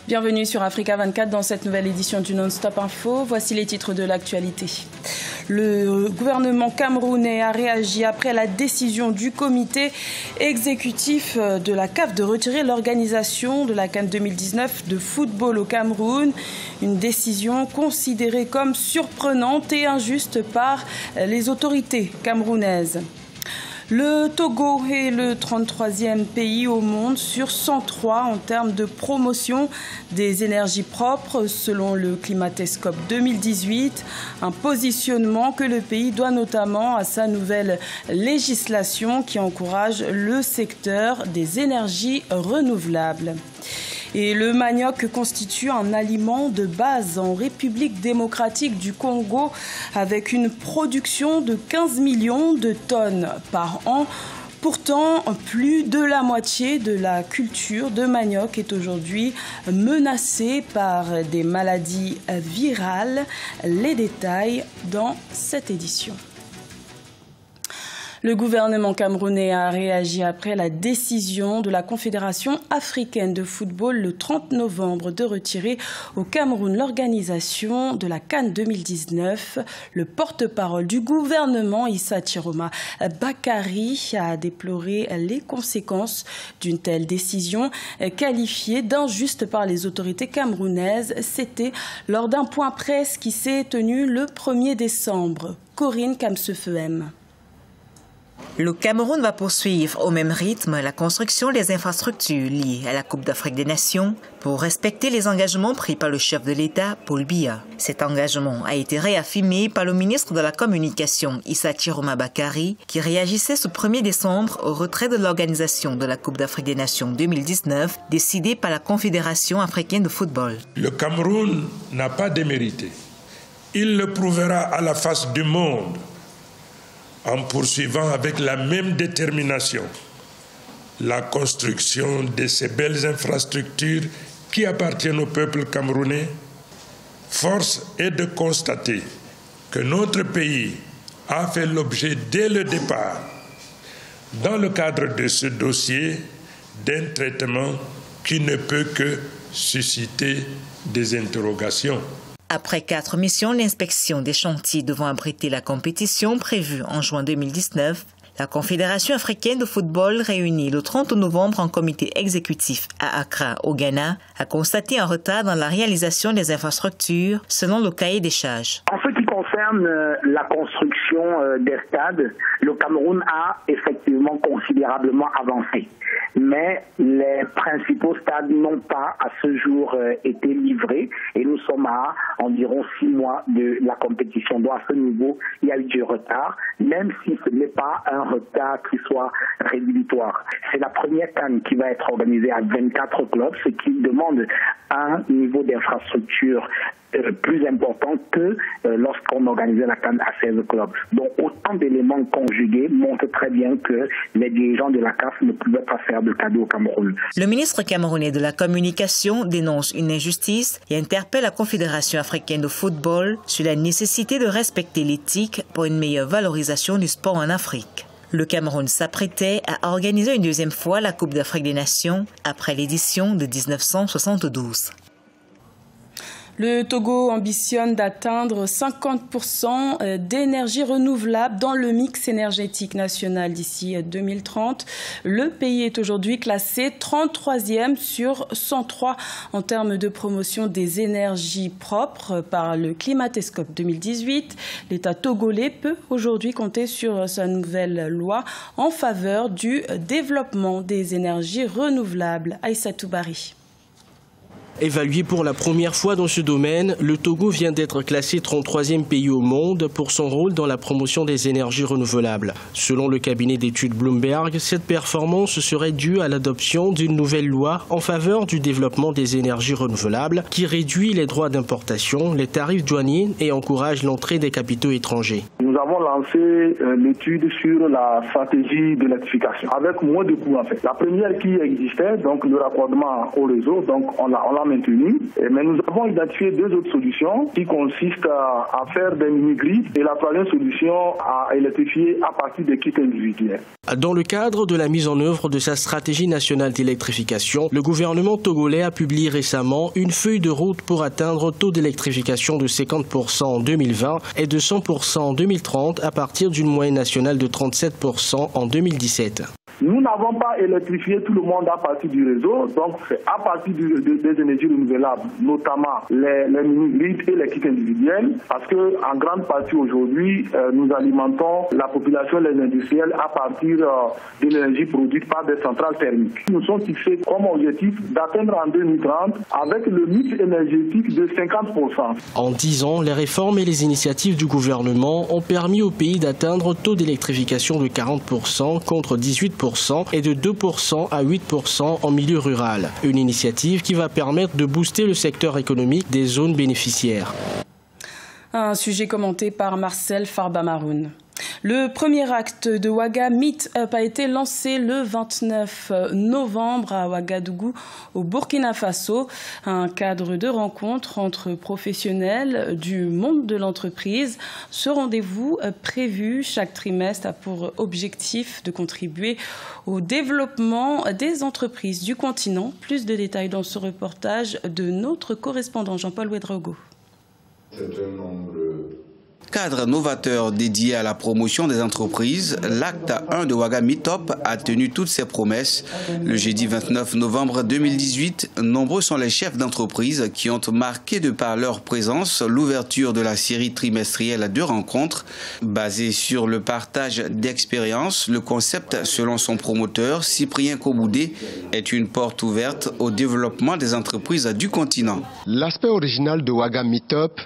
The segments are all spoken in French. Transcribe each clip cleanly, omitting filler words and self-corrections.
Bienvenue sur Africa 24 dans cette nouvelle édition du Non-Stop Info. Voici les titres de l'actualité. Le gouvernement camerounais a réagi après la décision du comité exécutif de la CAF de retirer l'organisation de la CAN 2019 de football au Cameroun. Une décision considérée comme surprenante et injuste par les autorités camerounaises. Le Togo est le 33e pays au monde sur 103 en termes de promotion des énergies propres selon le Climatescope 2018, un positionnement que le pays doit notamment à sa nouvelle législation qui encourage le secteur des énergies renouvelables. Et le manioc constitue un aliment de base en République démocratique du Congo avec une production de 15 millions de tonnes par an. Pourtant, plus de la moitié de la culture de manioc est aujourd'hui menacée par des maladies virales. Les détails dans cette édition. Le gouvernement camerounais a réagi après la décision de la Confédération africaine de football le 30 novembre de retirer au Cameroun l'organisation de la CAN 2019. Le porte-parole du gouvernement, Issa Chiroma Bakary, a déploré les conséquences d'une telle décision qualifiée d'injuste par les autorités camerounaises. C'était lors d'un point presse qui s'est tenu le 1er décembre. Corinne Kamsefehem. Le Cameroun va poursuivre au même rythme la construction des infrastructures liées à la Coupe d'Afrique des Nations pour respecter les engagements pris par le chef de l'État, Paul Biya. Cet engagement a été réaffirmé par le ministre de la Communication, Issa Chiroma Bakary, qui réagissait ce 1er décembre au retrait de l'organisation de la Coupe d'Afrique des Nations 2019 décidée par la Confédération africaine de football. Le Cameroun n'a pas démérité. Il le prouvera à la face du monde en poursuivant avec la même détermination la construction de ces belles infrastructures qui appartiennent au peuple camerounais. Force est de constater que notre pays a fait l'objet dès le départ, dans le cadre de ce dossier, d'un traitement qui ne peut que susciter des interrogations. Après 4 missions d'inspection des chantiers devant abriter la compétition prévue en juin 2019, la Confédération africaine de football, réunie le 30 novembre en comité exécutif à Accra, au Ghana, a constaté un retard dans la réalisation des infrastructures selon le cahier des charges. En ce qui concerne la construction des stades, le Cameroun a effectivement considérablement avancé. Mais les principaux stades n'ont pas à ce jour été livrés et nous sommes à environ 6 mois de la compétition. Donc à ce niveau, il y a eu du retard, même si ce n'est pas un retard qui soit rédhibitoire. C'est la première CAN qui va être organisée à 24 clubs, ce qui demande un niveau d'infrastructure plus important que lorsqu'on organisait la CAN à 16 clubs. Donc autant d'éléments conjugués montrent très bien que les dirigeants de la CAF ne pouvaient pas faire de cadeau au Cameroun. Le ministre camerounais de la Communication dénonce une injustice et interpelle la Confédération africaine de football sur la nécessité de respecter l'éthique pour une meilleure valorisation du sport en Afrique. Le Cameroun s'apprêtait à organiser une deuxième fois la Coupe d'Afrique des Nations après l'édition de 1972. Le Togo ambitionne d'atteindre 50% d'énergie renouvelable dans le mix énergétique national d'ici 2030. Le pays est aujourd'hui classé 33e sur 103 en termes de promotion des énergies propres par le Climatescope 2018. L'État togolais peut aujourd'hui compter sur sa nouvelle loi en faveur du développement des énergies renouvelables. Aïssatou Bari. Évalué pour la première fois dans ce domaine, le Togo vient d'être classé 33e pays au monde pour son rôle dans la promotion des énergies renouvelables. Selon le cabinet d'études Bloomberg, cette performance serait due à l'adoption d'une nouvelle loi en faveur du développement des énergies renouvelables qui réduit les droits d'importation, les tarifs douaniers et encourage l'entrée des capitaux étrangers. Nous nous avons lancé l'étude sur la stratégie d'électrification, avec moins de coûts en fait. La première qui existait, donc le raccordement au réseau, donc on l'a maintenu, mais nous avons identifié deux autres solutions qui consistent à faire des mini-grids et la troisième solution à électrifier à partir des kits individuels. Dans le cadre de la mise en œuvre de sa stratégie nationale d'électrification, le gouvernement togolais a publié récemment une feuille de route pour atteindre un taux d'électrification de 50% en 2020 et de 100% en 2030 à partir d'une moyenne nationale de 37% en 2017. Nous n'avons pas électrifié tout le monde à partir du réseau, donc c'est à partir des énergies renouvelables, notamment les mini-grids et les kits individuels, parce qu'en grande partie aujourd'hui, nous alimentons la population et les industriels à partir de l'énergie produite par des centrales thermiques. Nous sommes fixés comme objectif d'atteindre en 2030 avec le mix énergétique de 50%. En 10 ans, les réformes et les initiatives du gouvernement ont permis au pays d'atteindre un taux d'électrification de 40% contre 18% et de 2% à 8% en milieu rural. Une initiative qui va permettre de booster le secteur économique des zones bénéficiaires. Un sujet commenté par Marcel Farba-Maroun. Le premier acte de Ouaga Meetup a été lancé le 29 novembre à Ouagadougou, au Burkina Faso. Un cadre de rencontre entre professionnels du monde de l'entreprise. Ce rendez-vous prévu chaque trimestre a pour objectif de contribuer au développement des entreprises du continent. Plus de détails dans ce reportage de notre correspondant Jean-Paul Ouedraogo. Cadre novateur dédié à la promotion des entreprises, l'acte 1 de Ouaga Meetup a tenu toutes ses promesses. Le jeudi 29 novembre 2018, nombreux sont les chefs d'entreprise qui ont marqué de par leur présence l'ouverture de la série trimestrielle de rencontres. Basée sur le partage d'expériences, le concept, selon son promoteur, Cyprien Koboudé, est une porte ouverte au développement des entreprises du continent. L'aspect original de Ouaga Meetup,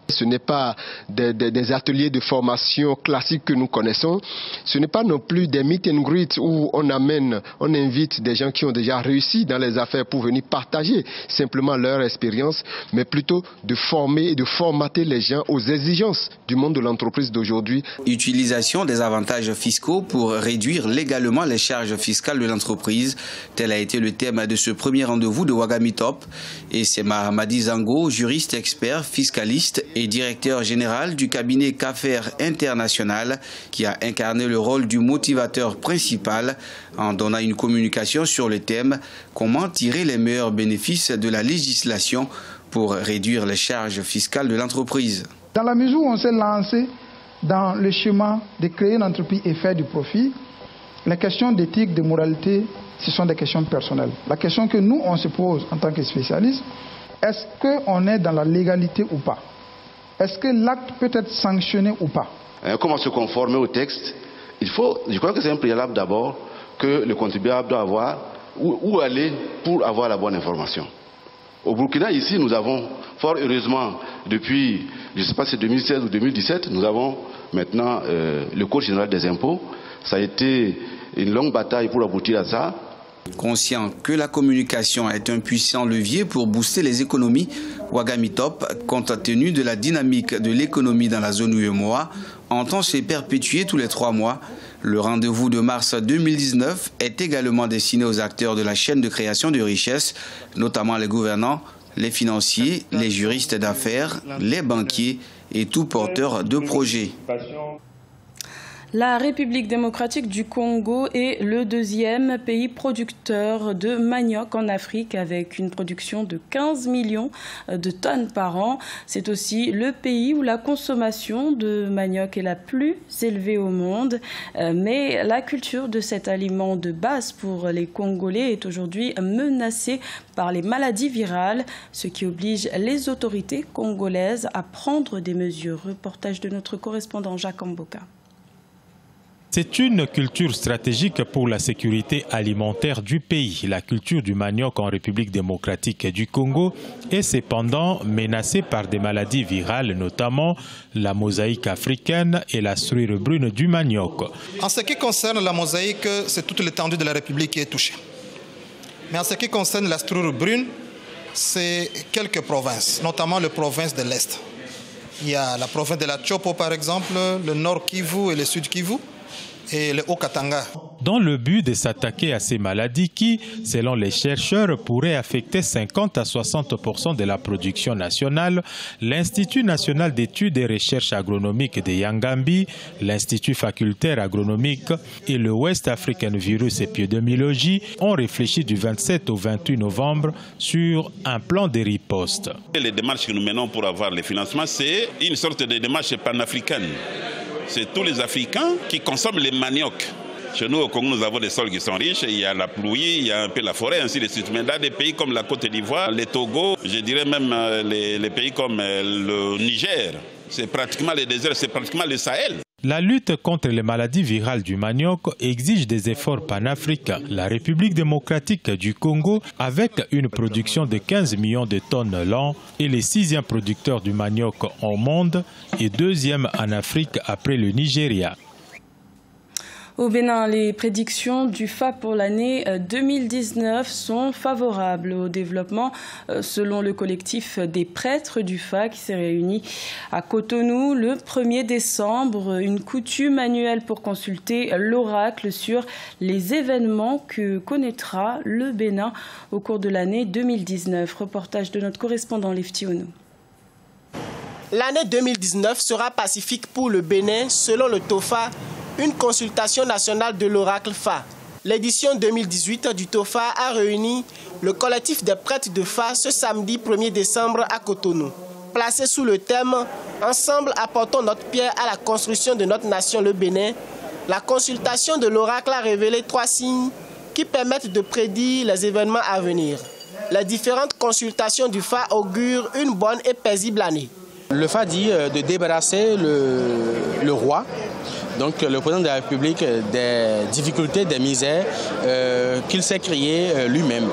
ce n'est pas des ateliers de formation classiques que nous connaissons. Ce n'est pas non plus des meet and greet où on invite des gens qui ont déjà réussi dans les affaires pour venir partager simplement leur expérience, mais plutôt de former et de formater les gens aux exigences du monde de l'entreprise d'aujourd'hui. Utilisation des avantages fiscaux pour réduire légalement les charges fiscales de l'entreprise. Tel a été le thème de ce premier rendez-vous de Ouaga Meetup. Et c'est Mahamadi Zango, juriste expert, fiscaliste et directeur général du cabinet CAFER International, qui a incarné le rôle du motivateur principal en donnant une communication sur le thème « Comment tirer les meilleurs bénéfices de la législation pour réduire les charges fiscales de l'entreprise ». Dans la mesure où on s'est lancé dans le chemin de créer une entreprise et faire du profit, les questions d'éthique, de moralité, ce sont des questions personnelles. La question que nous, on se pose en tant que spécialistes, est-ce qu'on est dans la légalité ou pas? Est-ce que l'acte peut être sanctionné ou pas? Comment se conformer au texte? Je crois que c'est un préalable d'abord que le contribuable doit avoir où aller pour avoir la bonne information. Au Burkina, ici, nous avons, fort heureusement, depuis, je ne sais pas si c'est 2016 ou 2017, nous avons maintenant le Code général des impôts. Ça a été une longue bataille pour aboutir à ça. Conscient que la communication est un puissant levier pour booster les économies, Ouaga Meetup, compte tenu de la dynamique de l'économie dans la zone UEMOA, entend se perpétuer tous les 3 mois. Le rendez-vous de mars 2019 est également destiné aux acteurs de la chaîne de création de richesses, notamment les gouvernants, les financiers, les juristes d'affaires, les banquiers et tout porteur de projets. La République démocratique du Congo est le 2e pays producteur de manioc en Afrique avec une production de 15 millions de tonnes par an. C'est aussi le pays où la consommation de manioc est la plus élevée au monde. Mais la culture de cet aliment de base pour les Congolais est aujourd'hui menacée par les maladies virales, ce qui oblige les autorités congolaises à prendre des mesures. Reportage de notre correspondant Jacques Amboka. C'est une culture stratégique pour la sécurité alimentaire du pays. La culture du manioc en République démocratique du Congo est cependant menacée par des maladies virales, notamment la mosaïque africaine et la striure brune du manioc. En ce qui concerne la mosaïque, c'est toute l'étendue de la République qui est touchée. Mais en ce qui concerne la striure brune, c'est quelques provinces, notamment les provinces de l'Est. Il y a la province de la Chopo, par exemple, le Nord Kivu et le Sud Kivu, et le Haut-Katanga. Dans le but de s'attaquer à ces maladies qui, selon les chercheurs, pourraient affecter 50 à 60% de la production nationale, l'Institut national d'études et recherches agronomiques de Yangambi, l'Institut facultaire agronomique et le West African Virus Épidémiologie ont réfléchi du 27 au 28 novembre sur un plan de riposte. Les démarches que nous menons pour avoir les financements, c'est une sorte de démarche panafricaine. C'est tous les Africains qui consomment les maniocs. Chez nous, au Congo, nous avons des sols qui sont riches. Il y a la pluie, il y a un peu la forêt, ainsi de suite. Mais dans des pays comme la Côte d'Ivoire, le Togo, je dirais même les pays comme le Niger, c'est pratiquement le désert, c'est pratiquement le Sahel. La lutte contre les maladies virales du manioc exige des efforts panafricains. La République démocratique du Congo, avec une production de 15 millions de tonnes l'an, est le 6e producteur du manioc au monde et 2e en Afrique après le Nigeria. Au Bénin, les prédictions du FA pour l'année 2019 sont favorables au développement, selon le collectif des prêtres du FA qui s'est réuni à Cotonou le 1er décembre. Une coutume annuelle pour consulter l'oracle sur les événements que connaîtra le Bénin au cours de l'année 2019. Reportage de notre correspondant Lefty Ono. L'année 2019 sera pacifique pour le Bénin, selon le TOFA, une consultation nationale de l'oracle FA. L'édition 2018 du TOFA a réuni le collectif des prêtres de FA ce samedi 1er décembre à Cotonou. Placé sous le thème « Ensemble apportons notre pierre à la construction de notre nation, le Bénin », la consultation de l'oracle a révélé 3 signes qui permettent de prédire les événements à venir. Les différentes consultations du FA augurent une bonne et paisible année. Le FA dit de débarrasser le roi, donc le président de la République, des difficultés, des misères qu'il s'est créées lui-même.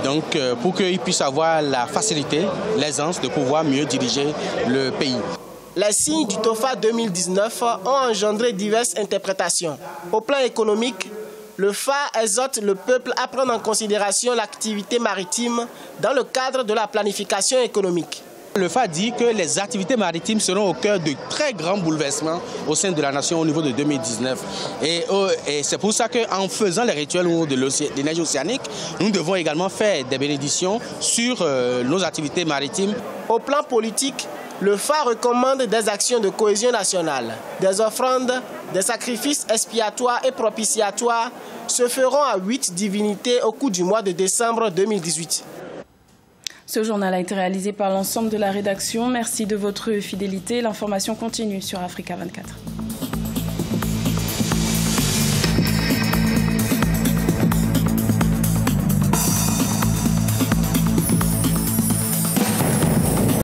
Donc pour qu'il puisse avoir la facilité, l'aisance de pouvoir mieux diriger le pays. Les signes du TOFA 2019 ont engendré diverses interprétations. Au plan économique, le FA exhorte le peuple à prendre en considération l'activité maritime dans le cadre de la planification économique. Le FA dit que les activités maritimes seront au cœur de très grands bouleversements au sein de la nation au niveau de 2019. Et c'est pour ça qu'en faisant les rituels de l'énergie océanique, nous devons également faire des bénédictions sur nos activités maritimes. Au plan politique, le FA recommande des actions de cohésion nationale. Des offrandes, des sacrifices expiatoires et propitiatoires se feront à 8 divinités au cours du mois de décembre 2018. Ce journal a été réalisé par l'ensemble de la rédaction. Merci de votre fidélité. L'information continue sur Africa 24.